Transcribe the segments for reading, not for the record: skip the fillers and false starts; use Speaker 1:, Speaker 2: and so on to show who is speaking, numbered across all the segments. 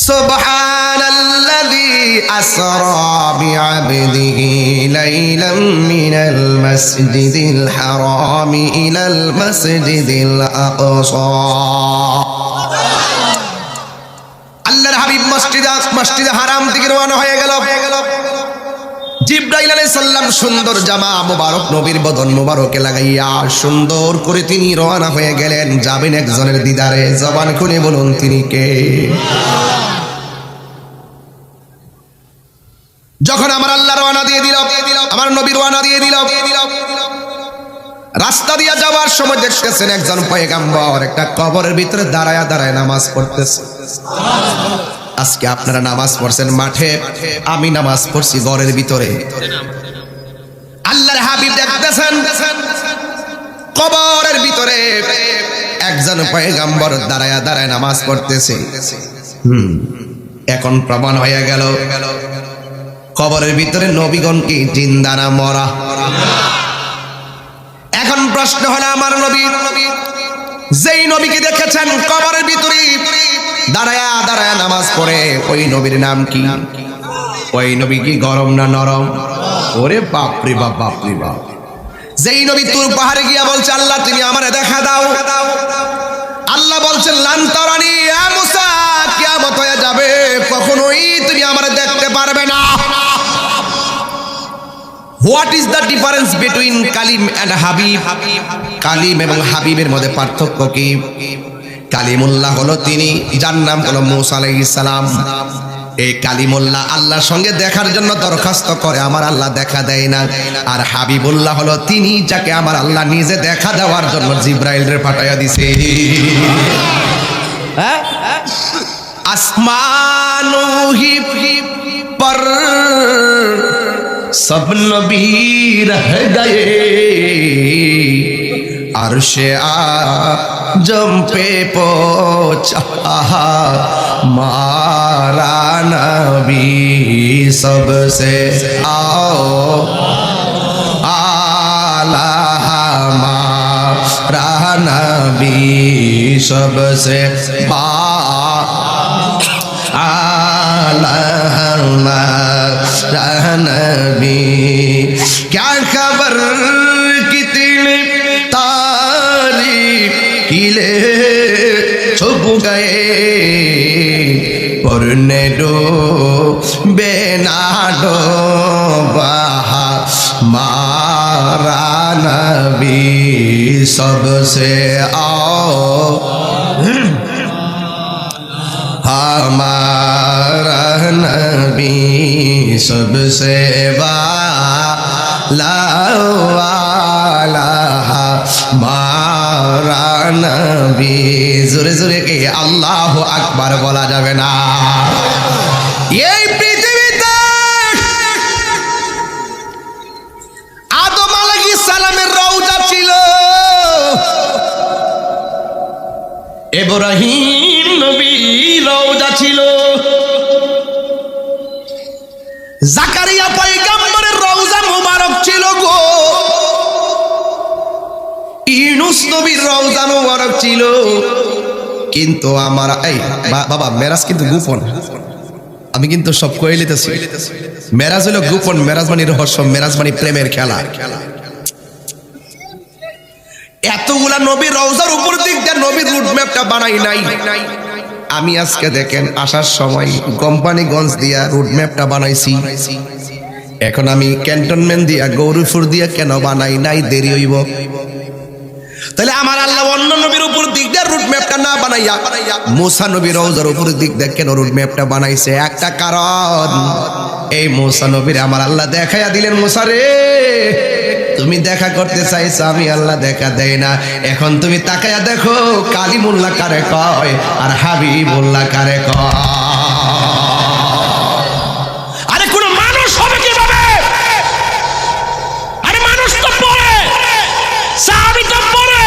Speaker 1: সুবহানাল্লাযী আসরা বিআবদিহি লাইলাম মিনাল মাসজিদিল হারামি ইলাল মাসজিদিল আকসা। আল্লাহর হাবিব মসজিদে হারাম থেকে রওনা হয়ে গেল। জিবরাইল আলাইহিস সালাম সুন্দর জামা মোবারক নবীর বদন মোবারকে লাগাইয়া সুন্দর করে তিনি রওনা হয়ে গেলেন। যাবেন একজনের দিদারে। জবান খুলে বলুন তিনি কে? যখন আমার আল্লাহ রওনা দিয়ে দিল, আমার নবী রওনা দিয়ে দিল, রাস্তা দিয়ে যাওয়ার সময় দেখতেছেন একজন পয়গম্বর একটা কবরের ভিতরে দাঁড়ায় দাঁড়ায় নামাজ পড়তেছে। আজকে আপনারা নামাজ পড়ছেন মাঠে, আমি নামাজ পড়ছি ঘরের ভিতরে। আল্লাহর হাবিব দেখতেছেন কবরের ভিতরে একজন পয়গম্বর দাঁড়ায় দাঁড়ায় নামাজ পড়তেছে। এখন প্রমাণ হয়ে গেল কবরের ভিতরে নবীগণ কি জিন্দা না মরা? এখন প্রশ্ন হলো আমার নবী, যেই নবীকে দেখেছেন কবরের ভিতরে দাঁড়ায়া দাঁড়ায়া নামাজ পড়ে, ওই নবীর নাম কি? ওই নবী কি গরম না নরম? ওরে বাপরে বাপ, বাপরে বাপ। যেই নবী তুর পাহাড়ে গিয়া বলছে আল্লাহ তুমি আমারে দেখা দাও, আল্লাহ বলছেন লান তারানি ইয়া মুসা, কিয়ামত হয়ে যাবে, কখনোই তুমি আমারে দেখতে পারবে না। What is the difference between Kalim and Habib? Kalim এবং হাবিবের মধ্যে পার্থক্য কি? কালিমুল্লাহ হলো তিনি, যার নাম হলো মূসা আলাইহিস সালাম। এই কালিমুল্লাহ আল্লাহর সঙ্গে দেখার জন্য দরখাস্ত করে, আমার আল্লাহ দেখা দেয় না। আর হাবিবুল্লাহ হলো তিনি, যাকে আমার আল্লাহ নিজে দেখা দেওয়ার জন্য জিবরাইলরে পাঠাইয়া দিছে। আসমানো হি পর सब नबी रह गए, अर्शे आजम पे पहुंचा मारा नबी सबसे आला, हमारा नबी सबसे नबी। क्या खबर कितने तारीफ किले छुप गए, पढ़ने दो बेना दो बहा मारा नबी सबसे हमारा नबी सबसे वाला हमारा नबी। জোরে জোরে কে আল্লাহু আকবার বলা যাবে না? এই পৃথিবীতে আদম আলাইহিস সালামের রওজা ছিল, ইব্রাহিম নবীর রওজা ছিল, জাকারিয়া পয়গম্বরের রওজা মুবারক ছিল গো, ইউনূস নবীর রওজা মুবারক ছিল। কিন্তু আমার এই বাবা মেরাজ কিন্তু গোপন, আমি কিন্তু সব কয়ে লিতেছি। মেরাজ হলো গোপন, মেরাজ মানে রহস্য, মেরাজ মানে প্রেমের খেলা। এতগুলা নবীর রওজার উপর দিক দিয়ে নবীর রুটম্যাপটা বানাই নাই। আমি আজকে দেখেন আসার সময় কোম্পানিগঞ্জ দিয়া রুটম্যাপটা বানাইছি। এখন আমি ক্যান্টনমেন্ট দিয়া গৌরীপুর দিয়া কেন বানাই নাই? দেরি হইব। তাহলে আমার আল্লাহ অন্য নবীর উপর দিক দিয়ে রুটম্যাপটা না বানাইয়া মূসা নবীর রওজার উপর দিক দিয়ে কেন রুটম্যাপটা বানাইছে? একটা কারণ, এই মূসা নবীর আমার আল্লাহ দেখাইয়া দিলেন, মূসা রে তুমি দেখা করতে চাইছো, আমি আল্লাহ দেখা দেয় না। এখন তুমি তাকায়া দেখো কালিমুল্লাহ কারে কয় আর হাবিবুল্লাহ কারে কয়। আরে কোন মানুষ হবে কিভাবে? আরে মানুষ তো পড়ে, সাহাবী তো পড়ে,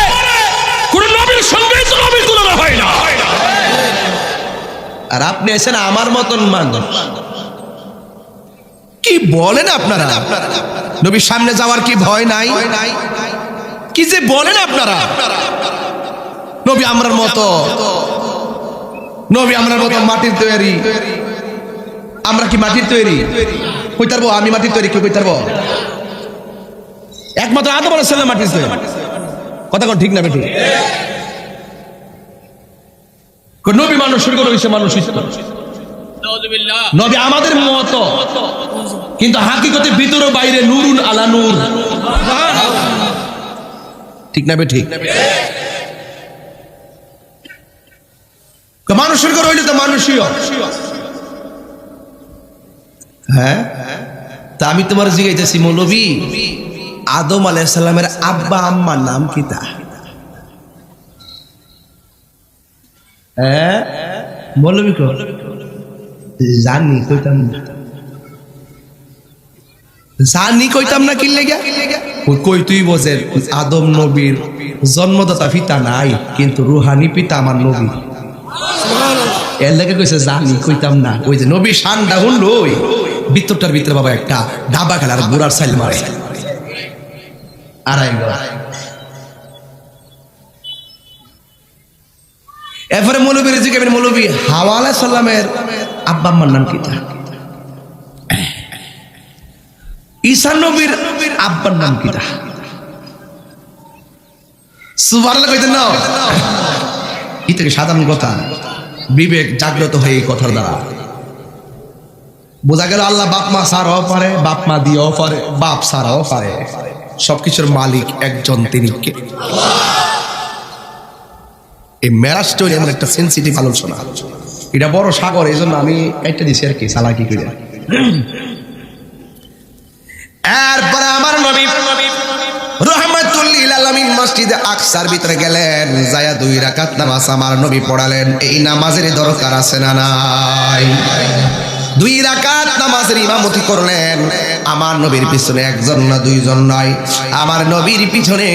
Speaker 1: কোন নবীর সঙ্গে তো নবীর তুলনা হয় না। আর আপনি এসেন আমার মতন মানুষ, কি বলেন আপনারা? নবীর সামনে যাওয়ার কি ভয় নাই? কি যে বলেন আপনারা? নবী আমরার মতো নবী আমরা মতো মাটির তৈরি, আমরা কি মাটির তৈরি? কইতে পারবো আমি মাটির তৈরি? কেউ কইতে পারবো? একমাত্র আদম আলাইহিস সালাম মাটির তৈরি। কথা কোন ঠিক না বেঠিক? নবী মানুষ শুরু করে হইছে মানুষ হইছে নবী আমাদের মতো, কিন্তু হাকিকতে ভিতর ও বাইরে নূরুন আলা নূর। ঠিক না বেঠিক? মানুষ শুরু করে হইলে তো মানুষই। হ্যাঁ, তা আমি তোমার জিজ্ঞাসা মৌলবী, আদম আলাইহিস সালামের আব্বা আম্মার নাম কি? তা হ্যাঁ মৌলবী কো জানি কইতাম না, জানি কইতাম না। কি লেগে কই তুই বোঝেন আদম নবীর জন্মদাতা পিতা নাই, কিন্তু রুহানি পিতা আমার নবী। এর লেগে কইছে জানি কইতাম না। ওই যে নবী শানটা শুনলো, ভিতরটার ভিতরে বাবা একটা ডাবা খেলার বুড়ার সাইল মারে আড়াই গড়। এরপরে মৌলবীর জিজ্ঞাসা, মৌলবী হাওয়া আলাইহিস সালামের আব্বা আম্মার নাম কি? তা ঈসা নবীর আব্বার নাম কি? তা সুবহানাল্লাহ কইতেন না? এই থেকে সাধারণ কথা, বিবেক জাগ্রত হয়ে এই কথার দ্বারা বোঝা গেল আল্লাহ বাপ মা ছাড়াও পারে, বাপ মা দিয়েও পারে, বাপ ছাড়াও পারে। সবকিছুর মালিক একজন, তিনি কে? এই মেরাজ স্টোরি এমন একটা সেন্সিটিভ আলোচনা, এটা বড় সাগর, এই জন্য আমি একটা দিছি আর কি চালাকি করে। এরপরে আমার নবী রাহমাতুল লিল আলামিন মসজিদে আকসার ভিতরে গেলেন, যায়া 2 রাকাত নামাজ আমার নবী পড়ালেন। এই নামাজের দরকার আছে না নাই? 2 রাকাত নামাজের ইমামতি করলেন। আমার নবীর পিছনে একজন না দুইজন নয়, আমার নবীর পিছনে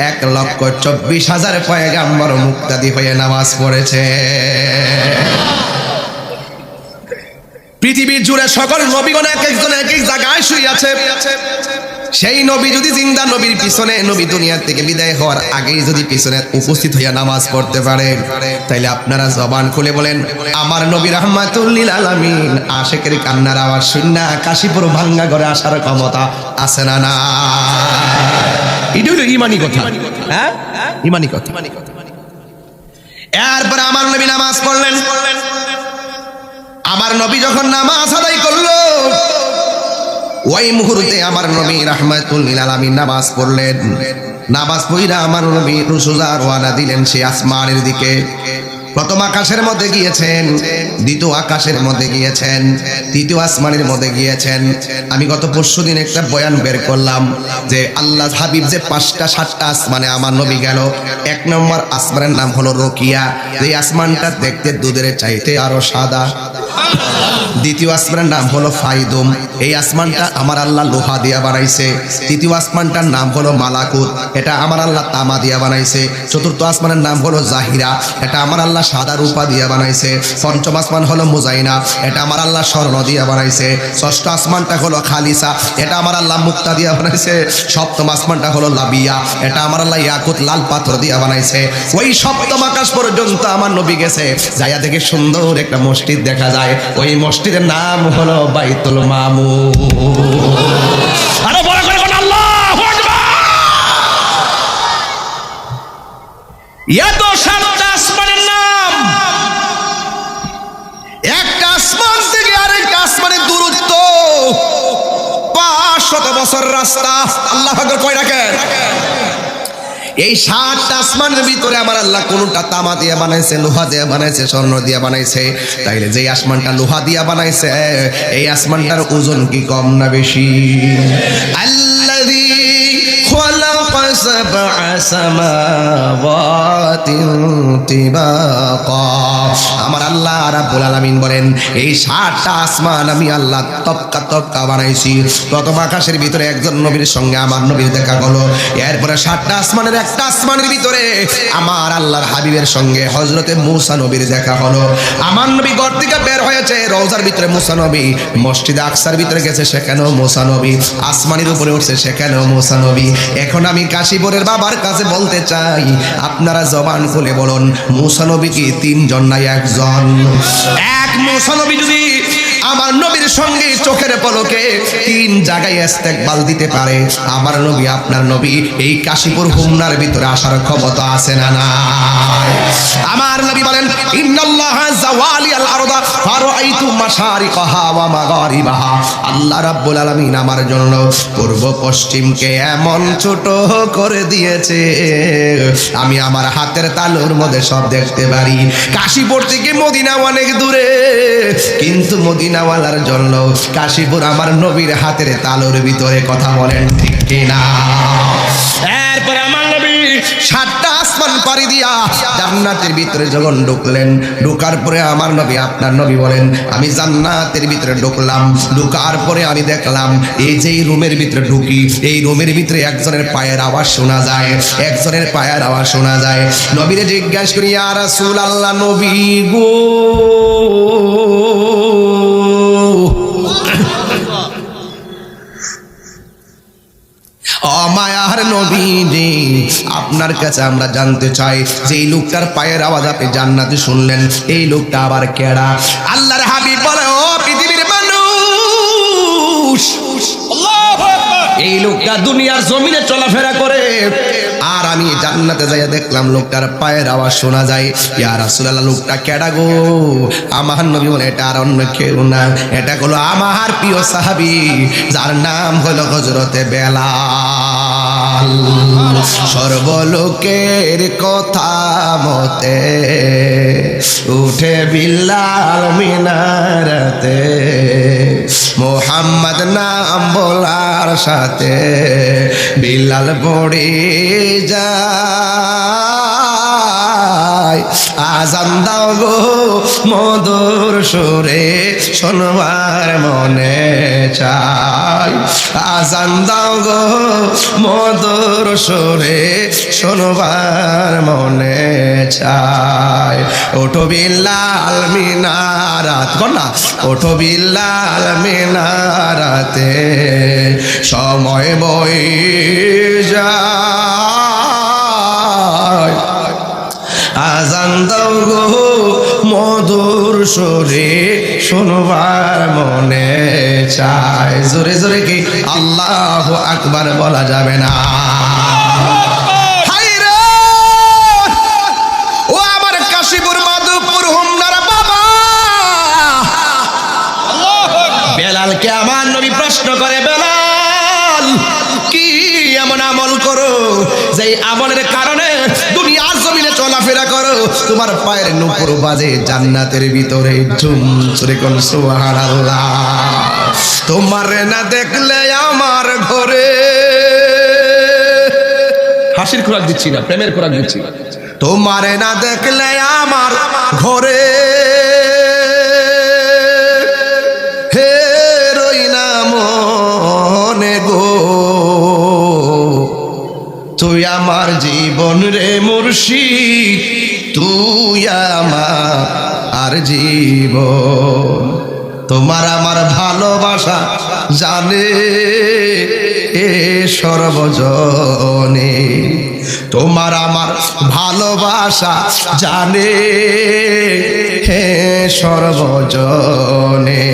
Speaker 1: 1,24,000 পয়গাম্বর মুক্তাদি হয়ে নামাজ পড়েছে। পৃথিবীর জুড়ে সকল নবীগণ এক একজন এক এক জায়গায় শুয়ে আছে। সেই নবী যদি জিন্দা নবীর পিছনে, নবী দুনিয়ার থেকে বিদায় হওয়ার আগেই যদি পিছনে উপস্থিত হইয়া নামাজ পড়তে পারে, তাইলে আপনারা জবান খুলে বলেন, আমার নবী রাহমাতুল লিল আলামিন আশিকের কান্নার আওয়াজ শুননা কাশীপুর ভাঙ্গা ঘরে আসার ক্ষমতা আছে না? না, এটা হলো ইমানি কথা। হ্যাঁ, ইমানি কথা। এরপর আমার নবী নামাজ পড়লেন। আমার নবী যখন নামাজ আদায় করলো, ওই মুহূর্তে আমার নবী রাহমাতুল লিল আলামিন নামাজ পড়লেন। নামাজ পড়া আমার নবী রুসুজা রওনা দিলেন সেই আসমানের দিকে। প্রথম আকাশের মধ্যে গিয়েছেন, দ্বিতীয় আকাশের মধ্যে গিয়েছেন, তৃতীয় আসমানের মধ্যে গিয়েছেন। আমি গত পরশুদিন একটা বয়ান বের করলাম যে আল্লাহ হাবিব যে 5টা 7টা আসমানে আমার নবী গেল। 1 নম্বর আসমানের নাম হলো রকিয়া, এই আসমানটা দেখতে দুধের চাইতে আরো সাদা। দ্বিতীয় আসমানের নাম হলো ফাইদুম, এই আসমানটা আমার আল্লাহ লোহা দিয়া বানাইছে। তৃতীয় আসমানটার নাম হলো মালাকুত, এটা আমার আল্লাহ তামা দিয়া বানাইছে। চতুর্থ আসমানের নাম হলো জাহিরা, এটা আমার আল্লাহ সাদা রূপা দিয়া বানাইছে। পঞ্চম আসমান হলো মুজাইনা, এটা আমার আল্লাহ স্বর্ণ দিয়া বানাইছে। ষষ্ঠ আসমানটা হলো খালিসা, এটা আমার আল্লাহ মুক্তা দিয়া বানাইছে। সপ্তম আসমানটা হলো লাবিয়া, এটা আমার আল্লাহ ইয়াকুত লাল পাথর দিয়া বানাইছে। ওই সপ্তম আকাশ পর্যন্ত আমার নবী গেছে, যাইয়া দেখে সুন্দর একটা মসজিদ দেখা যায়। ওই মসজিদের নাম হলো বাইতুল মামুর। আরো বড় করে বলেন আল্লাহু আকবার। এত 7টা আসমানের নাম, একটা আসমান থেকে আরেকটা আসমানের দূরত্ব 500 বছর রাস্তা। আল্লাহু আকবার কয় রাখেন। এই 7টা আসমানের ভিতরে আমার আল্লাহ কোনটা তামা দিয়ে বানাইছে, লোহা দিয়ে বানাইছে, স্বর্ণ দিয়ে বানাইছে। তাইলে যে আসমানটা লোহা দিয়ে বানাইছে, এই আসমানটার ওজন কি কম না বেশি? আল্লাযী খালাকা সাবআ সামাওয়াতিন তিবাকা। আমার আল্লাহ রাব্বুল আলামিন বলেন, এই 7টা আসমান আমি আল্লাহ তপকা তপকা বানাইছি। প্রথম আকাশের ভিতরে একজন নবীর সঙ্গে আমার নবীর দেখা হলো। এরপরে 7টা আসমানের একটা আসমানের ভিতরে আমার আল্লাহর হাবিবের সঙ্গে হযরতে মূসা নবীর দেখা হলো। আমার নবী ঘর থেকে বের হয়েছে, রওজার ভিতরে মূসা নবী, মসজিদে আকসার ভিতরে গেছে, সেখানেও মূসা নবী, আসমানের উপরে উঠছে, সেখানেও মূসা নবী। এখন আমি কাশীপুরের বাবার কাছে বলতে চাই, আপনারা জবান খুলে বলুন, মুসা নবী কি তিনজন নাই একজন? এক মুসা নবী যদি আমার নবীর সঙ্গে চোখের পলকে তিন জায়গায় ইস্তেকবাল দিতে পারে, আমার নবী আপনার নবী এই কাশীপুর হুমনার ভিতরে আসার ক্ষমতা আছে না নাই? আমার নবী বলেন, ইন্নাল্লাহা যাওয়ালিয়াল আরদা ফারাআইতু মাশারিকাহা ওয়া মাগারিবাহা। আল্লাহ রাব্বুল আলামিন আমার জন্য পূর্ব পশ্চিমকে এমন ছোট করে দিয়েছে, আমি আমার হাতের তালুর মধ্যে সব দেখতে পারি। কাশীপুর থেকে মদিনা অনেক দূরে, কিন্তু মদিনাওয়ালার জন্য কাশীপুর আমার নবীর হাতের তালুর ভিতরে। কথা বলেন ঠিক কিনা? এরপরে আমার নবী 7টা আসমান পাড়ি দিয়া জান্নাতের ভিতরে যখন ঢুকলেন, ঢোকার পরে আমার নবী আপনার নবী বলেন, আমি জান্নাতের ভিতরে ঢুকলাম, ঢোকার পরে আমি দেখলাম এই যে রুমের ভিতরে ঢুকি, এই রুমের ভিতরে একজনের পায়ের আওয়াজ শোনা যায়, একজনের পায়ের আওয়াজ শোনা যায়। নবীরে জিজ্ঞাসা করি, ইয়া রাসূলুল্লাহ, নবী গো, মায়ার নবী জি, আপনার কাছে আমরা জানতে চাই যে এই লোকটার পায়ের আওয়াজ আপনি জান্নাতে শুনলেন, এই লোকটা আবার কেডা? আল্লাহর হাবিব বলে, ও পৃথিবীর মানুষ, এই লোকটা দুনিয়ার জমিনে চলাফেরা করে, আর আমি জান্নাতে যাইয়া দেখলাম লোকটার পায়ের আওয়াজ শোনা যায়। ইয়া রাসূলুল্লাহ, লোকটা কেডা গো? আমার নবী বলে, এটা আর অন্য কেউ না, এটা হলো আমার প্রিয় সাহাবী, যার নাম হলো হযরতে বেলাল। সর্বলোকের কথা মতে উঠে বিল্লাল মিনারতে, মোহাম্মদ নাম বলার সাথে বিল্লাল পড়ে যায়। আজান দাও গো মধুর সুরে, শোনবার মনে চাই। আজান দাও গো মধুর সুরে, শোনবার মনে চাই। ওঠো বিল্লাল মিনারাত, কন্যা ওঠো বিল্লাল মিনারাতে, সময় বয়ে যায়। আজান দাও গো মধুর সুরে, শোনবার মনে চায়। জোরে জোরে কি আল্লাহু আকবার বলা যাবে না? ও আমার কাশীপুর মাধবপুর হুমনার বাবা, বেলালকে আমার নবী প্রশ্ন করে, বেলাল কি এমন আমল করো যে আমলের কারণে দুনিয়ার জমিনে চলাফেরা করো, তোমার পায়ের নূপুর বাজে জান্নাতের ভিতরে? ঝুম চুরে কোন সুবহানাল্লাহ। তোমার না দেখলে আমার ঘরে, হাসির খোরাক দিচ্ছি না, প্রেমের খোরাক দিচ্ছি। তোমার না দেখলে আমার ঘরে, হে রই না মনে গো, তুই আমার জীবন রে মুর্শিদ, তুই আমার জীবন। তোমার আমার ভালোবাসা জানে এ সর্বজনে, তোমার আমার ভালোবাসা জানে হে সর্বজনে।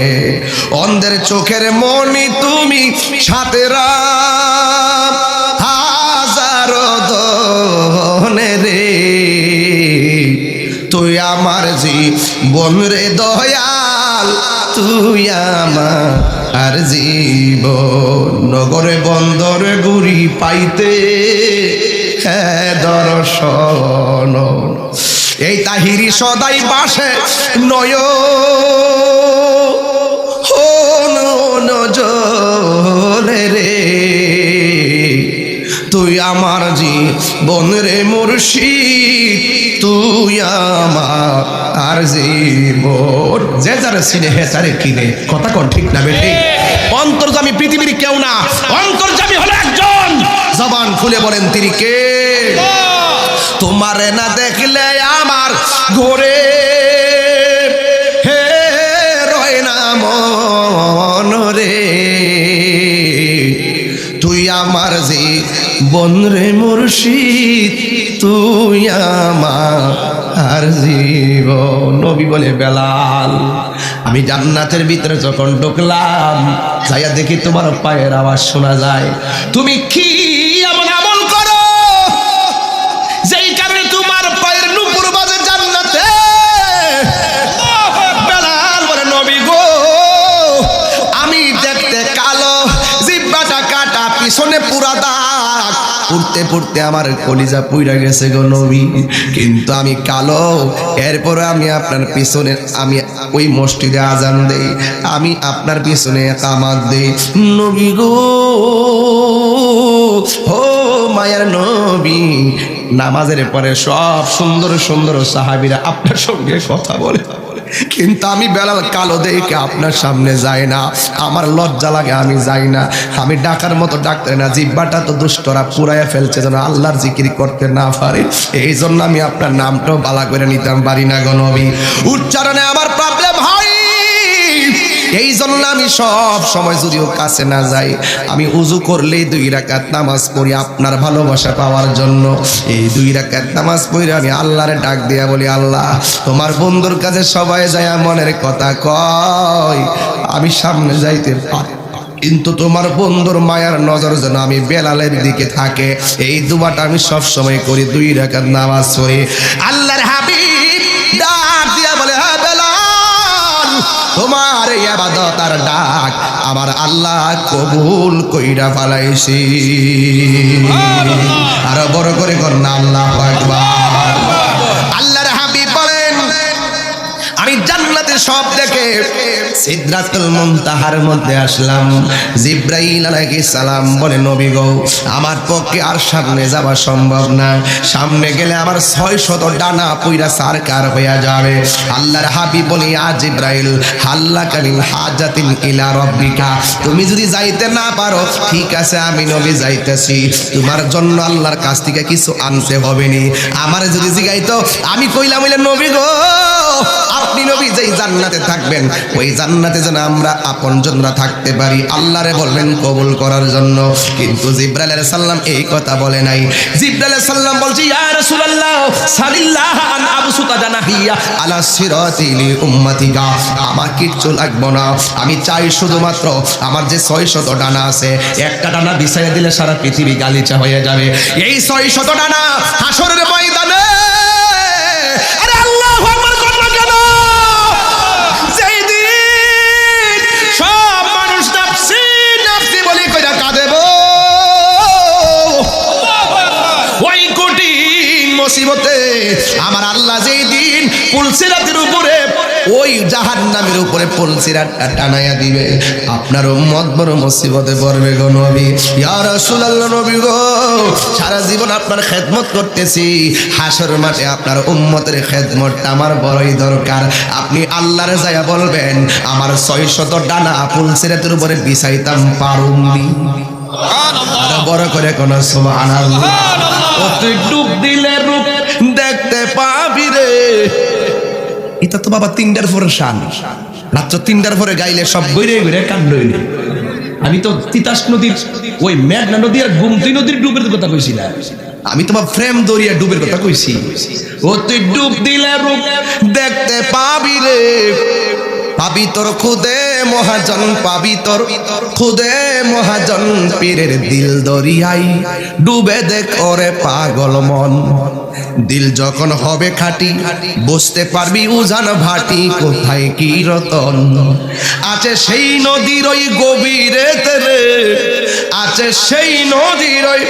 Speaker 1: অন্ধের চোখের মনি তুমি, সাথে রাম হাজারো দনে রে, তুই আমার জীবন রে দয়াল, তুই আমার জীবন। নগরে বন্দরে গুড়ি পাইতে দর্শন, এই তাহিরি সদাই বাসে নয়নে রে, তুই আমার জীবন রে মুর্শিদ, তুই আমার জীবন। যে যারা চিনে হে তারে কিনে, কথা কোন ঠিক না বেটি? অন্তর্যামী পৃথিবীর কেউ না, অন্তর্যামী হলো একজন। জবান খুলে বলেন তিনি কে? তোমারে না দেখলে আমার ঘরে, হে রয় না মন রে, তুই আমার জীবন বনরে মুর্শিদ তুই আমার জীবন। নবী বলে বেলাল আমি জান্নাতের ভিতরে যখন ঢুকলাম যাইয়া দেখি তোমার পায়ের আওয়াজ শোনা যায়। তুমি কি এমন আমল করো যেই কারণে তোমার পায়ের নূপুর বাজে জান্নাতে? বেলাল বলে নবী গো আমি দেখতে কালো, জিহ্বাটা কাটা, পিছনে পুরা দাগ, পড়তে পড়তে আমার কলিজা পুইরা গেছে গো নবী। কিন্তু আমি কালো, এরপরে আমি আপনার পিছনে আমি ওই মসজিদে আজান দেই, আমি আপনার পিছনে কামাত দেই। নবী গো ও মায়ের নবী, নামাজের পরে সব সুন্দর সুন্দর সাহাবীরা আপনার সঙ্গে কথা বলে, কিন্তু আমি বেলাল কালো দেখে আপনার সামনে যাই না, আমার লজ্জা লাগে, আমি যাই না। আমি ডাকার মতো ডাকতে না, জিহ্বাটা তো দুষ্টরা পুরাইয়া ফেলছে যেন আল্লাহর জিকির করতে না পারে। এই জন্য আমি আপনার নামটাও বালা করে নিতাম পারি না গো নবী, উচ্চারণে আমার প্রবলেম হয়। এই জন্য আমি সব সময় যদিও কাছে না যাই, আমি উজু করলেই 2 রাকাত নামাজ পড়ি আপনার ভালোবাসা পাওয়ার জন্য। এই 2 রাকাত নামাজ পড়ে আমি আল্লাহরে ডাক দিয়া বলি, আল্লাহ তোমার বন্ধুর কাছে সবাই যায় মনের কথা কয়, আমি সামনে যাইতে পারি, কিন্তু তোমার বন্ধুর মায়ার নজর যেন আমি বেলালের দিকে থাকে। এই দুয়াটা আমি সব সময় করি, 2 রাকাত নামাজ পড়ি। আল্লাহর হাবিব ডাক দিয়া বলে, হ্যাঁ বেলাল তোমার এই ইবাদত আর ডাক আমার আল্লাহ কবুল কইরা ফেলাইছি। আর বড় করে কন্যা আল্লাহু আকবার। আল্লাহর হাবিব বলেন আমি জান্নাতে সব দেখে সিদরাতুল মুনতাহার মধ্যে আসলাম। জিবরাইল আলাইহিস সালাম বলে, নবী গো আমার পক্ষে আর সামনে যাওয়া সম্ভব না, সামনে গেলে আমার 600 ডানা পুইরা সারকার হইয়া যাবে। আল্লাহর হাবিব বলে, ইয়া জিবরাইল হাল্লাকা মিন হাজাতিন ইলা রাব্বিকা, তুমি যদি যাইতে না পারো ঠিক আছে, আমি নবী যাইতেছি, তোমার জন্য আল্লাহর কাছ থেকে কিছু আনতে হবে নি। আমার যদি জিগাইতো আমি কইলাম হইলে নবী গো আপনি নবী যেই জান্নাতে থাকবেন ওই জান্নাতে যেন আমরা আপনজনরা থাকতে পারি, আল্লাহরে বলবেন কবুল করার জন্য। কিন্তু জিবরাইল আলাইহিস সালাম এই কথা বলে নাই। জিবরাইল আলাইহিস সালাম বলছে, ইয়া রাসূলুল্লাহ সাল্লাল্লাহু আন আবসুতা জানাহিয়া আলা সিরাতি লি উম্মতিকা, আমার কিচ্ছু লাগবে না, আমি চাই শুধুমাত্র আমার যে 600 ডানা আছে একটা ডানা বিছাইয়া দিলে সারা পৃথিবী গালিচা হয়ে যাবে। এই 600 ডানা হাসরের ময়দানে আরে আল্লাহু আকবার করবা কেন? যেই দিন সব মানুষ নাফসি নাফসি বলি কইরা কাঁদেবো, ওই কঠিন মুসিবতে আমার আল্লাহ যেই দিন পুলসিরাতের উপরে ওই জাহান্নামের উপরে পুলসিরাতটা টানাইয়া দিবে, আপনার উম্মত বড় মুসিবতে পড়বে গো নবী। ইয়া রাসূলুল্লাহ নবী গো সারা জীবন আপনার খেদমত করতেছি, হাসর মাঠে আপনার উম্মতের খেদমতটা আমার বড়ই দরকার। আপনি আল্লাহরে যায়া বলবেন আমার 600 ডানা পুলসিরাতের উপরে বিছাইতাম পারুমনি। সুবহানাল্লাহ, বড় করে কোন সুবহানাল্লাহ। ও তুই ডুব দিলে রূপ দেখতে পাবি রে, এটা তো বাবা 3টার পরে শান, রাত্র 3টার পরে গাইলে সব বইরে বইরে কান্ড হইলে। আমি তো তিতাস নদীর ওই মেঘনা নদী আর গুমতি নদীর ডুবের কথা কইছি না, আমি তোমার ফ্রেম দরিয়া ডুবের কথা কইছি। ও তুই ডুব দিলে রূপ দেখতে পাবি রে, পাবি তোর খুদে মহাজন, পাবি তোর খুদে মহাজন, পীরের দিল দরিয়াই ডুবে দেখ ওরে পাগল মন। দিল যখন হবে খাঁটি বুঝতে পারবি উজান ভাটি, কোথায় কি রতন আছে সেই নদীর ওই গভীরে তেরে, আছে সেই নদীর ওই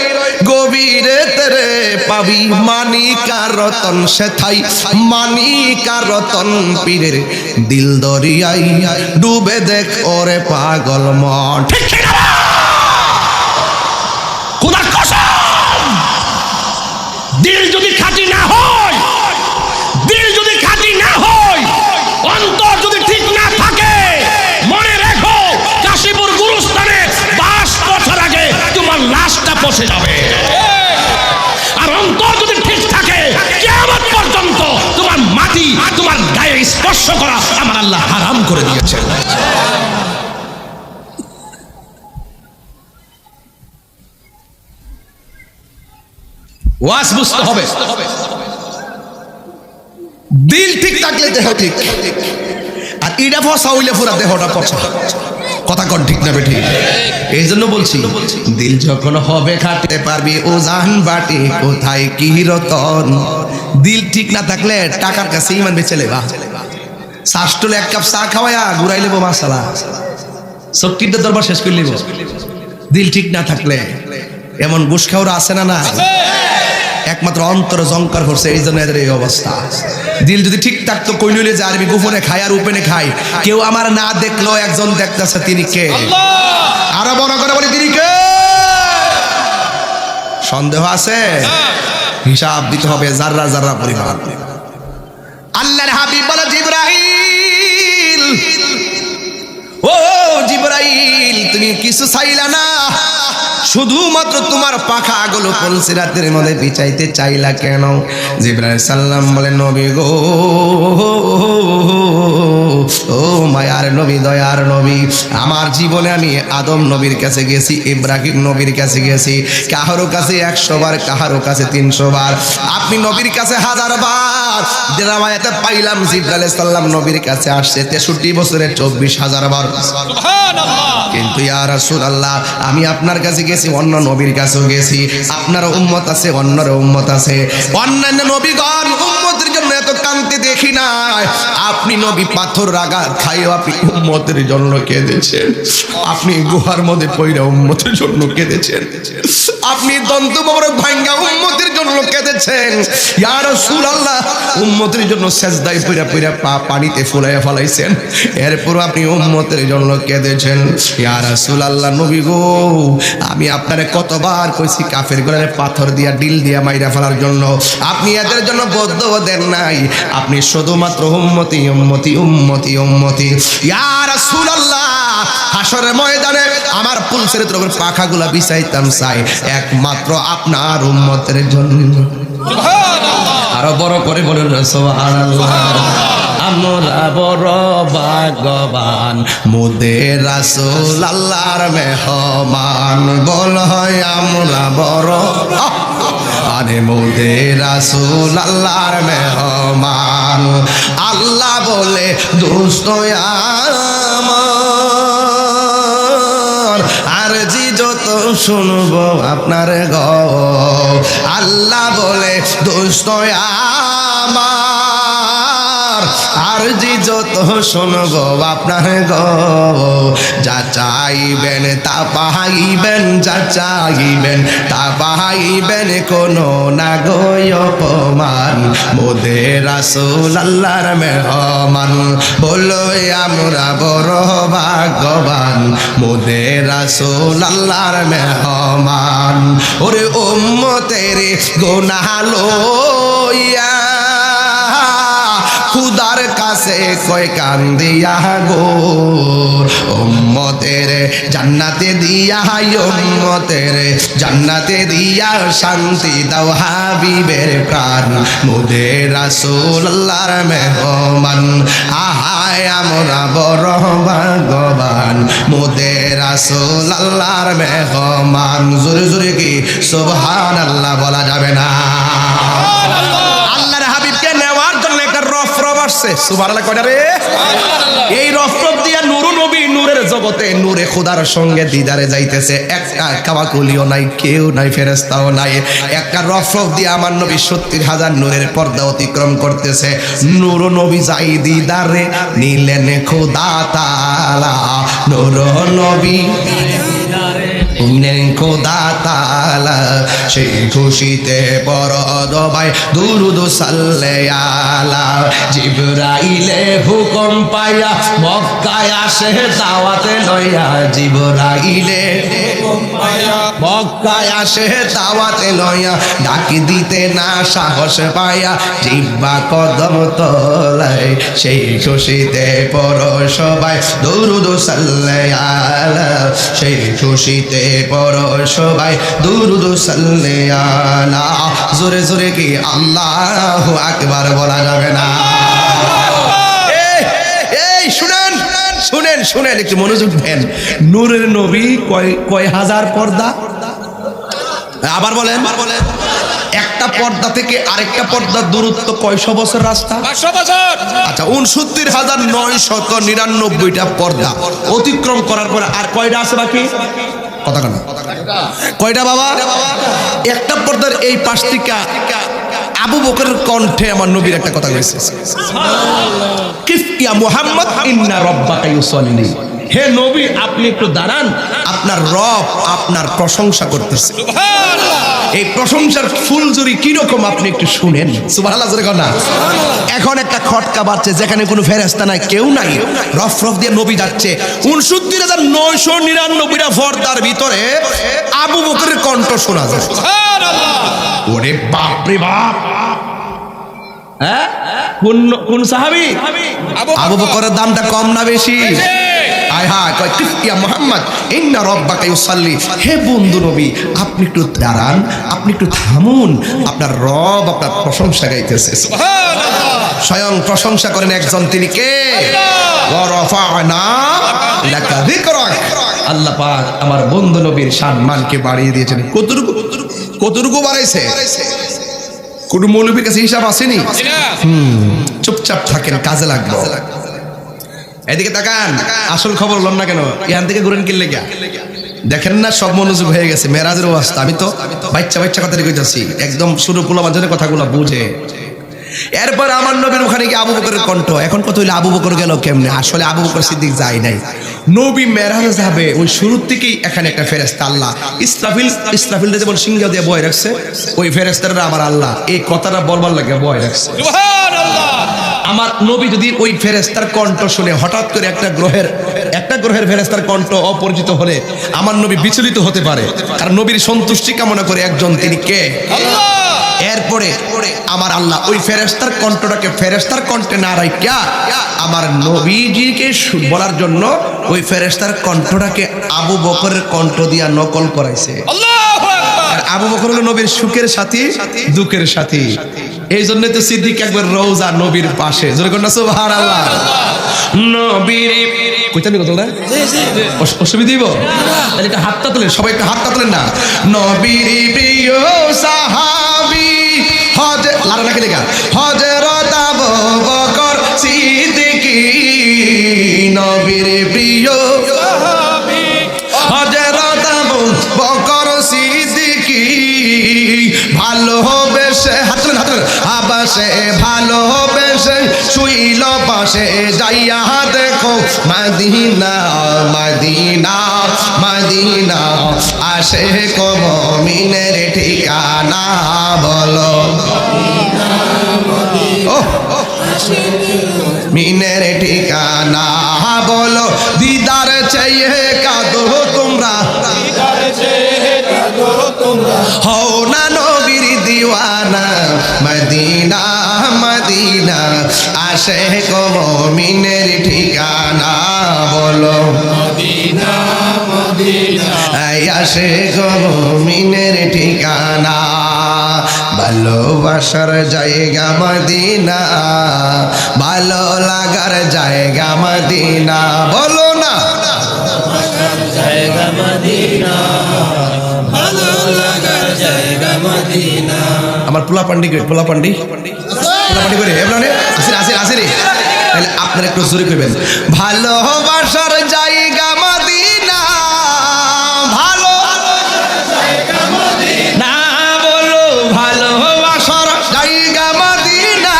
Speaker 1: গভীরে তেরে, পাবি মানিকা রতন সেথাই মানিকা রতন, পীরের দিল দরিয়াই ডুবে দেখ ওরে পাগল মন। দিল যদি খাঁটি না হয়, দিল যদি খাঁটি না হয়, অন্তর যদি ঠিক না থাকে, মনে রেখো কাশীপুর গুরুস্থানে 5 বছর আগে তোমার লাশটা পচে যাবে। আর অন্তর যদি ঠিক থাকে কিয়ামত পর্যন্ত তোমার মাটি তোমার গায়ে স্পর্শ করা আমার আল্লাহ হারাম করে দিয়েছেন। ওয়াজ বুঝতে হবে। দিল ঠিক থাকলে দেহ ঠিক, আর ইডা ফসা হইলে পুরা দেহটা পচা। কথা কন ঠিক না বেঠিক? এই জন্য বলছি, দিল যখন হবে খাটতে পারবি ওজান বাটি কোথায় কি রতন। দিল ঠিক না থাকলে টাকার কাছে ইমান বেচে লেবা, শাস্টলে এক কাপ চা খাওয়ায়া ঘুরাই লেবো মাসালা, শক্তির দরবার শেষ করে লিব। দিল ঠিক না থাকলে এমন ঘুষ খাওয়ারা আছে না? না, একমাত্র অন্তর জঙ্কার করছে, এই জন্য এদের এই অবস্থা। দিল যদি ঠিক থাকতো, কই নইলে যে আরবি গোপনে খায় আর উপেনে খায়, কেউ আমার না দেখলো একজন দেখতেছে, তিনি কে? আরো বড় করে বলি, তিনি কে? সন্দেহ আছে? হিসাব দিতে হবে জাররা জাররা পরিমাণ। আল্লাহর হাবিব বলে, জিবরাইল, ও জিবরাইল, তুমি কিছু চাইলা না, শুধুমাত্র তোমার পাখাগুলো পুলসিরাতের মধ্যে বিছাইতে চাইলা কেন? জিবরাইল সাল্লাম বলে, নবী গো, ও মায়ার নবী, দয়ার নবী, আমার জীবনে আমি আদম নবীর কাছে গেছি, ইব্রাহিম নবীর কাছে গেছি, কাহারো কাছে 100 বার, কাহারো কাছে 300 বার, আপনি নবীর কাছে 1000 বার। দেরাওয়াতে পাইলাম জিবরাইল সাল্লাম নবীর কাছে আসছে 63 বছরে 24,000 বার। কিন্তু ইয়া রাসূলুল্লাহ, আমি আপনার কাছে গেছি, অন্য নবীর কাছেও গেছি, আপনার উম্মত আছে, অন্যর উম্মত আছে, অন্যান্য নবীগণ উম্মতের জন্য এত কান্তি দেখি নাই। আপনি নবী পাথর আঘাত খাইও আপনি উম্মতের জন্য কেঁদেছেন, আপনি গুহার মধ্যে পইরা উম্মতের জন্য কেঁদেছেন, আপনি দন্ত মোবারক ভাঙ্গা উম্মতের জন্য কেঁদেছেন। ইয়া রাসূলুল্লাহ, উম্মতের জন্য সেজদায় পইরা পইরা পা পানিতে ফুলাইয়া ফলাইছেন, এরপর আপনি উম্মতের জন্য কেঁদেছেন। ইয়া রাসূলুল্লাহ, নবী গো, আমি আপনারে কতবার কইছি কাফের গোলারে পাথর দিয়া ডিল দিয়া মাইরা ফেলার জন্য, আপনি এদের জন্য বদ্ধ দেন নাই, আপনি শুধুমাত্র উম্মতি উম্মতি উম্মতি উম্মতি। ইয়া রাসূলুল্লাহ, হাসরের ময়দানে আমার পুলসের উপর পাখাগুলা বিছাইতাম চাই একমাত্র আপনার উম্মতের জন্য। আরো বড় করে বলুন সুবহানাল্লাহ। আমরা বড় ভাগ্যবান, মোদের রাসূল আল্লাহর মেহমান, বল হয় আমরা বড়, আরে মোদের রাসূল আল্লাহর মেহমান। আল্লাহ বলে, দোস্ত আমার, আর জি যত শুনবো আপনার গো। আল্লাহ বলে, দোস্ত আমার, আর জি যত শুনবো আপনার গো। যা চাইবেন তা পাইবেন, যা চাইবেন তা পাইবেন, কোনো না গো অপমান, মোদের রাসূল আল্লাহর মেহমান, বলো আমরা বড় ভাগ্যবান, মোদের রাসূল আল্লাহর মেহমান। ওরে উম্মতের গুনাহ লইয়া খুদার কাছে কয় কান্দিয়া গো, উম্মতের জান্নাতে দিয়া, উম্মতের জান্নাতে দিয়া, শান্তি দাও হাবিবের প্রাণ, মোদের রাসূল আল্লাহর মেহমান। আহায় আমরা বড় ভাগ্যবান, মোদের রাসূল আল্লাহর মেহমান। জোরে জোরে কি সুবহানাল্লাহ বলা যাবে না? আল্লাহর হাবিবকে নেওয়ার জন্য একটা রফরফ আসছে, সুবহানাল্লাহ কয়টা রে? এই রফরফ দিয়া নূরু নবী নূরের জগতে নূরে খোদার সঙ্গে দিদারে যাইতেছে, একটা কাওয়াকুলিও নাই, কেউ নাই, ফেরেশতাও নাই, একটা রফরফ দিয়ে আমার নবী 70,000 নূরের পর্দা অতিক্রম করতেছে। নূরু নবী যাই দিদারে নিলেন খোদা তাআলা, নূরু নবী খোদা তাআলা, সেই খুশিতে পরদ ভাই দুরুদ সাল্লে আলা। জিবরাইলে হুকুম পাইয়া মক্কায় আসে দাওয়াতে লইয়া, জিবরাইলে হুকুম পাইয়া মক্কায় আসে দাওয়াতে লইয়া, ডাকি দিতে না সাহস পাইয়া জিহ্বা কদম তলায়, সেই খুশিতে পড় সবাই দুরুদ সাল্লে আলা, সেই খুশিতে পড় সবাই দুরুদ সাল্লে আলা। জোরে জোরে কি আল্লাহু আকবার বলা যাবে না? এই শুনেন শুনেন শুনেন, একটু মনোযোগ দেন। নূরের নবী কয় হাজার পর্দা? আবার বলেন। একটা পর্দা থেকে আরেকটা পর্দার দূরত্ব কয়শো বছর রাস্তা?
Speaker 2: 500 বছর।
Speaker 1: আচ্ছা, 69,999টা পর্দা অতিক্রম করার পরে আর কয়টা আছে বাকি? কথা কেন? কয়টা বাবা? একটা পর্দার এই পাশ থেকে আবু বকরের কণ্ঠে আমার নবীর একটা কথা কইছে, কিফ ইয়া মুহাম্মদ ইন্না রাব্বাকা ইউসাল্লি। হে নবী, আপনি একটু দাঁড়ান, আপনার রব আপনার প্রশংসা করতেছে। এই প্রশংসার ফুলঝুরি কিরকম আপনি একটু শুনেন। সুবহানাল্লাহ জোরে কর না। এখন একটা খটকা বাজছে, যেখানে কোনো ফেরেশতা নাই, কেউ নাই, রফ রফ দিয়ে নবী যাচ্ছে, 69,999টা পর্দার ভিতরে আবু বকরের কণ্ঠ শোনা যায়। ওরে বাপ রে বাপ! হ্যাঁ, কোন সাহাবী? আবু বকরের দামটা কম না বেশি? আয় হায়, কয় কিফ ইয়া মুহাম্মদ ইন্না রাব্বাকা ইউসাল্লি। হে বন্ধু নবী, আপনি একটু দাঁড়ান, আপনি একটু থামুন, আপনার রব আপনার প্রশংসা গাইতেছে। স্বয়ং প্রশংসা করেন একজন, তিনি কে? ওয়া রাফা'না লাকা যিকরাক। আল্লাহ পাক আমার বন্ধু নবীর সম্মানকে বাড়িয়ে দিয়েছেন। কতটুকু বাড়াইছে? কোন মৌলবীর কাছে হিসাব আসেনি। চুপচাপ থাকেন, কাজে লাগবে। এদিকে তাকান, আসল খবর হল না কেন? এখান থেকে ঘুরেন কিনলে গিয়া দেখেন না, সব মনোযোগ হয়ে গেছে মেরাজের অবস্থা। আমি তো বাচ্চা কথা কইতাছি, একদম শুরু পোলা মাঝে কথাগুলো বুঝে। এরপর আমার নবীর ওখানে গিয়ে আবু বকরের কণ্ঠ। এখন কত হইলে আবু বকর গেল কেমনে? আসলে আবু বকর সিদ্দিক যায় নাই, নবী মেরাজে যাবে ওই শুরুর থেকেই এখানে একটা ফেরেশতা আল্লাহ ইসরাফিল যেমন সিংহ দিয়ে বয় রাখছে, ওই ফেরেশতারা আমার আল্লাহ এই কথাটা বলবার লাগে বয় রাখছে। সুবহানাল্লাহ। আমার নবী যদি ওই ফেরেশতার কণ্ঠ শুনে, হঠাৎ করে একটা গ্রহের ফেরেশতার কণ্ঠ অপরিচিত হলে আমার নবী বিচলিত হতে পারে, কারণ নবীর সন্তুষ্টি কামনা করে একজন, তিনি কে? আল্লাহ। এরপরে আমার আল্লাহ ওই ফেরেশতার কণ্ঠটাকে ফেরেশতার কণ্ঠে না রাইখা আমার নবীজিকে বলার জন্য ওই ফেরেশতার কণ্ঠটাকে আবু বকরের কণ্ঠ দিয়া নকল করাইছে। আল্লাহু আকবার। আবু বকর হলো নবীর সুখের সাথী, দুঃখের সাথী। এই জন্য তো সিদ্দিক একবার রওজা নবীর পাশে, জোরে কর না সুবহানাল্লাহ। নবীর কইতানি কত না? অসুবিধা দিব? তাহলে একটা হাতটা তোলেন, সবাই একটা হাতটা তোলেন না। নবীর প্রিয় সাহাবী লারা নাকি লেখা হযরত আবু বকর সিদ্দিকী, নবীর প্রিয় সাহাবী হযরত আবু বকর সিদ্দিকী, ভালোবেসে আবাসে ভালোবেসে শুইল পাশে, যাইয়া দেখো মদিনা মদিনা মদিনা, আসে কো মুমিনের ঠিকানা, বলো মিনের ঠিকানা, বলো দিদার চাইয়ে কাঁদো তোমরা, হও না নবীর দিওয়ানা, মদিনা মদিনা, আসে কো মুমিনের ঠিকানা, বলো মদিনা মদিনা, আসে কো মুমিনের ঠিকানা, ভালোবাসার জায়গা মদিনা, ভালো লাগার জায়গা মদিনা, বলো না জায়গা মদিনা, ভালো লাগার জায়গা মদিনা। আমার পোলা পান্ডি করে এমনে আসে রে, তাহলে আপনারা একটু জোরে কইবেন, ভালোবাসার জায়গা মদিনা, ভালো জায়গা মদিনা, বলো ভালোবাসার জায়গা মদিনা,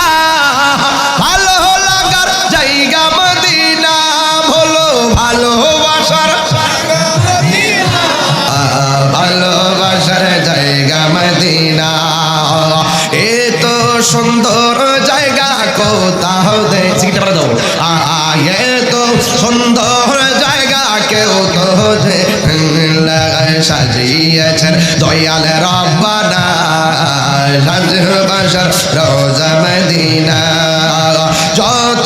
Speaker 1: ভালো লাগার জায়গা মদিনা, বলো ভালোবাসার জায়গা মদিনা, ভালোবাসার জায়গা মদিনা, এ তো সুন্দর জায়গা কোথাও দেখি দাও, এ তো সুন্দর জায়গা কেউ তো সাজিয়েছেন দয়াল রব্বানা, সাজবাসার রোজা মদিনা, যত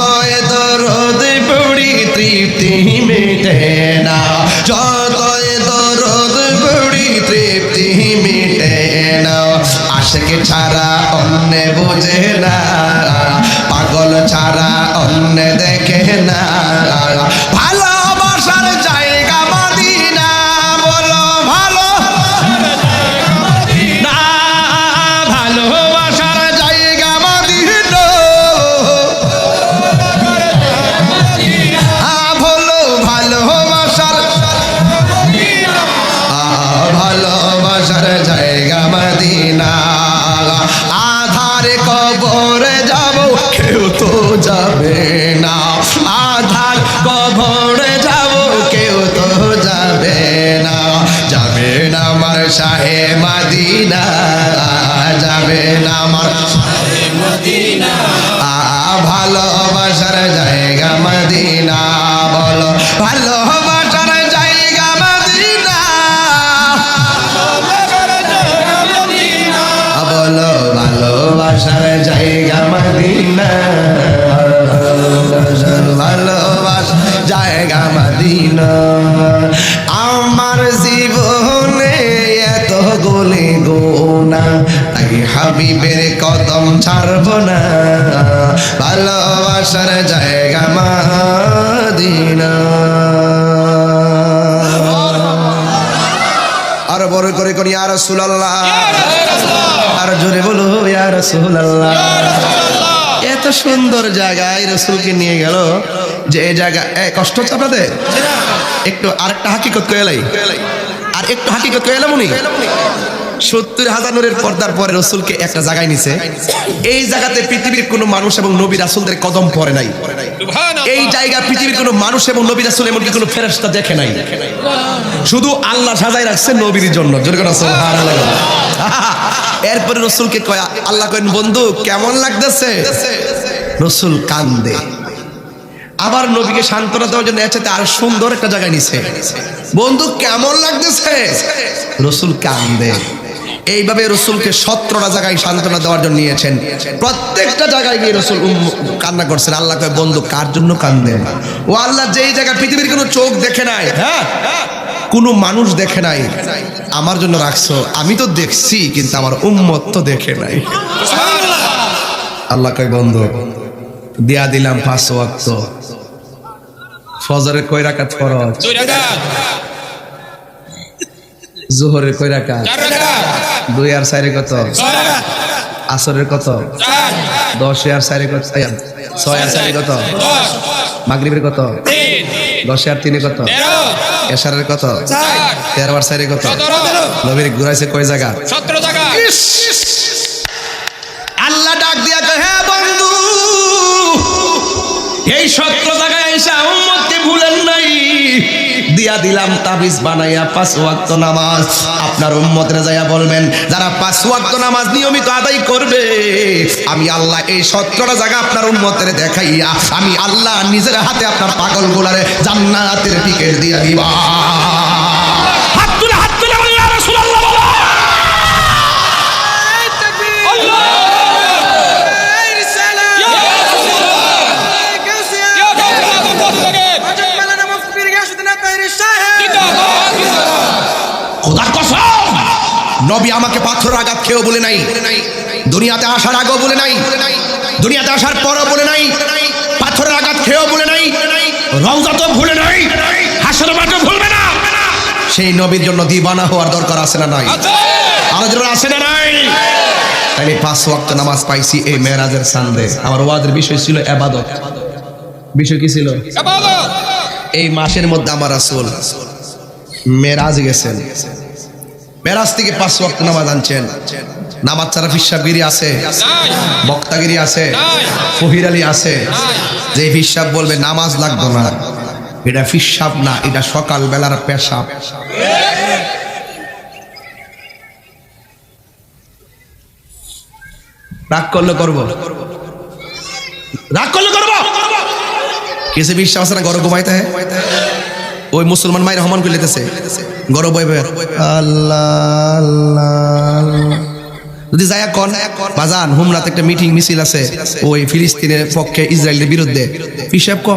Speaker 1: দরদ পড়ি তৃপ্তি মিটে না, যত দরদ পড়ি তৃপ্তি মিটে না, আশিক ছাড়া অন্য বোঝে না, পাগল ছাড়া অন্য দেখে না, ভালোবাসার জায়গা মদিনা, বলো ভালো না, শাহে মদিনা যাবে না আমার
Speaker 2: শাহে মদিনা
Speaker 1: ভালোবাসার জায়গা মদিনা বলো ভালোবাসার জায়গা মদিনা বলো ভালোবাসার জায়গা মদিনা ভালোবাসার জায়গা মদিনা আমার জীবনে এত গোলে গোনা তাই হাবিবের কদম ছাড়ব না ভালোবাসার জায়গা মদিনা আর বড় করে করি ইয়া রাসূলুল্লাহ আর জোরে বলো ইয়া রাসূলুল্লাহ এত সুন্দর জায়গায় রাসূলকে নিয়ে গেল যে এই জায়গা কষ্ট হচ্ছে আপনাদের একটু আরেকটা হাকিকত কইলাই আর একটু হাকিকত কইলাম উনি 70,000 নূরের পর্দার পরে রাসূলকে একটা জায়গায় নিছে এই জায়গাতে পৃথিবীর কোনো মানুষ এবং নবী রাসূলদের কদম পড়ে নাই এই জায়গা পৃথিবীর কোনো মানুষ এবং নবী রাসূল এমনকি কোনো ফেরেশতা দেখে নাই শুধু আল্লাহ সাজায় রাখছে নবীর জন্য জোরে করে সুবহানাল্লাহ এরপরে রাসূলকে কয় আল্লাহ কইন বন্ধু কেমন লাগতেছে রাসূল কান্দে আবার নবীকে সান্ত্বনা দেওয়ার জন্য এর চাইতে আর সুন্দর একটা জায়গায় নিছে বন্ধু কেমন লাগতেছে রাসূল কান্দে এইভাবে রাসূলকে 17টা জায়গায় সান্ত্বনা দেওয়ার জন্য নিয়েছেন প্রত্যেকটা জায়গায় গিয়ে রাসূল কান্না করছেন আল্লাহ কয় বন্ধু কার জন্য কান্দে ও আল্লাহ যেই জায়গা পৃথিবীর কোনো চোখ দেখে নাই হ্যাঁ কোনো মানুষ দেখে নাই আমার জন্য রাখছো আমি তো দেখছি কিন্তু আমার উম্মত তো দেখে নাই আল্লাহ কয় বন্ধু দিয়া দিলাম 5 ওয়াক্ত ফজরের কয় রাকাত ফরজ
Speaker 2: 2 রাকাত
Speaker 1: যোহরের কয় রাকাত
Speaker 2: 4 রাকাত
Speaker 1: 2 আর 4 কত
Speaker 2: 6 রাকাত
Speaker 1: আসরের কত
Speaker 2: 4
Speaker 1: 10 আর 4 কত 6 আর 4 কত
Speaker 2: 10
Speaker 1: মাগরিবের কত
Speaker 2: 3
Speaker 1: 10 আর 3 কত
Speaker 2: 13
Speaker 1: এশারের কত
Speaker 2: 4
Speaker 1: 13 আর 4 কত
Speaker 2: 17
Speaker 1: নবীর ঘুরাইছে কয় জায়গা
Speaker 2: 17 জায়গা
Speaker 1: আল্লাহ ডাক দিয়া কয় হ্যাঁ বন্ধু এই 17 জায়গায় আইসা উম্মতকে ভুলেন নাই দিয়া দিলাম তাবিজ বানাইয়া 5 ওয়াক্ত নামাজ আপনার উম্মতের যায়া বলবেন যারা 5 ওয়াক্ত নামাজ নিয়মিত আদায় করবে আমি আল্লাহ এই 17টা জায়গা আপনার উম্মতের দেখাইয়া আমি আল্লাহ নিজের হাতে আপনার পাগল গোলারে জান্নাতের টিকেট দিয়া দিবা হাত তুলে বলি ইয়া রাসূলুল্লাহ বলো নবী আমাকে পাথর আঘাত খেয়েও বলে নাই দুনিয়াতে আসার আগেও বলে নাই দুনিয়াতে আসার পরও বলে নাই পাথরের আঘাত খেয়েও বলে নাই রওজা তো ভুলে নাই হাসরের মাঠও ভুলবে না সেই নবীর জন্য দিবানা হওয়ার দরকার আছে না নাই আলোচনা আছে না নাই তাই 5 ওয়াক্ত নামাজ পাইছি এই মেরাজের সান্দে আমার ওয়াজের বিষয় ছিল ইবাদত বিষয় কি ছিল
Speaker 2: ইবাদত
Speaker 1: এই মাসের মধ্যে আমার রাসূল মেরাজ গেছেন মেরাজ থেকে 5 ওয়াক্ত নামাজ আনছেন নামাজ ছাড়া ফিসাবগিরি আছে বক্তাগিরি আছে ফহির আলী আছে যে ফিসাব বলবে নামাজ লাগবে না এটা ফিসাব না এটা সকাল বেলার পেশাব রাগ করলে করবো কিসে বিশ্বাস আছে না গরম ঘুমাইতে হয় ওই মুসলমান মায়ের হমান করে লেতেছে গরম বইবে আল্লাহ আল্লাহ যদি যায় কোন বাজান হুমরাতে একটা মিটিং মিছিল আছে ওই ফিলিস্তিনের পক্ষে ইসরায়েলের বিরুদ্ধে হিসাব কো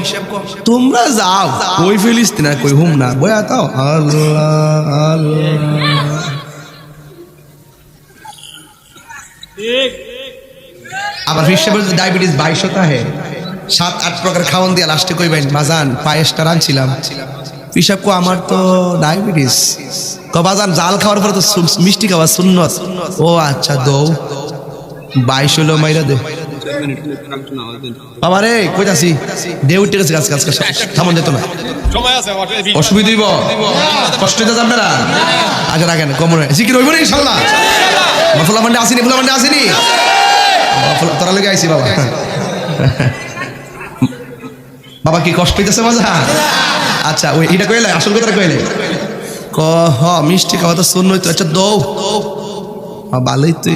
Speaker 1: তোমরা যাও ওই ফিলিস্তিন আর কই হুমনা বয়া তাও আল্লাহ আল্লাহ ঠিক আবার হিসাবে ডায়াবেটিস 2200 টা হে 7-8 প্রকার খাওয়ান দিয়া লাস্টে কইবেন বাজান পায়েসটা রাঁধছিলাম হিসাব কো আমার তো ডায়াবেটিস বাজান জাল খাওয়ার পরে তো মিষ্টি খাওয়া সুন্নত ও আচ্ছা দৌ 22 হলো মাইরা দে বাবা রে কইতাছি দে উঠে গেছে গাছ গাছ থামন যেত না
Speaker 2: সময় আছে
Speaker 1: অসুবিধা হইব কষ্ট হইতে যাবে না আগে রাখেন কমন জিকির হইব না ইনশাআল্লাহ মফলা মান্ডে আসেনি ফুলা মান্ডে আসেনি তোরা লেগে আইছি বাবা বাবা কি কষ্ট হইতেছে মজা আচ্ছা ওই এটা কইলে আসল কথা কইলে কহ মিষ্টি খাওয়া তো শূন্য তো আচ্ছা দৌ ভালোই তো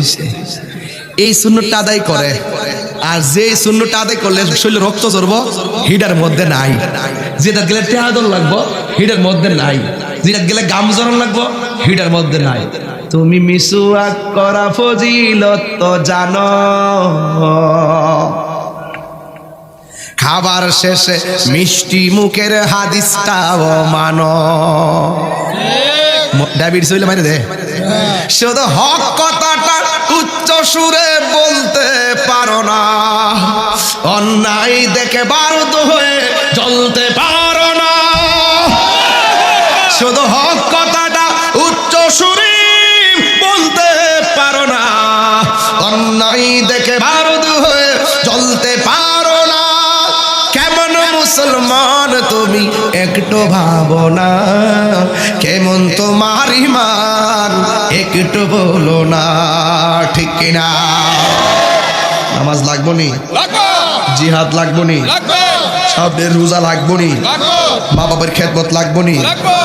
Speaker 1: এই শূন্যটা আদায় করে আর যে শূন্যটা আদায় করলে শরীরে রক্ত চড়বো হিডার মধ্যে নাই, যেটা গেলে টেহাদল লাগবো হিডার মধ্যে নাই, যেটা গেলে গাম জরন লাগবো হিডার মধ্যে নাই। তুমি মিসওয়াক করা ফজিলত তো জানো, খাবার শেষে মিষ্টি মুখের হাদিসটাও মানো। ডেভিড সইলে মাইরে দে, শুধু হক কথাটা উচ্চ সুরে বলতে পারো না, অন্যায় দেখে বারুদ হয়ে জ্বলতে পারো না। শুধু হক কথাটা উচ্চ সুরে বলতে পারো না, অন্যায় দেখে বারুদ হয়ে জ্বলতে পারো না। কেমন মুসলমান তুমি একটু ভাবো না, কেমন তোমার ঈমান একটু বলো না, ঠিক কিনা? নামাজ লাগবো নি,
Speaker 2: লাগবো
Speaker 1: জিহাদ লাগবো নি,
Speaker 2: লাগবো
Speaker 1: সামনের রোজা লাগবো নি,
Speaker 2: লাগবো
Speaker 1: মা বাবার খেদমত লাগবো নি,
Speaker 2: লাগবো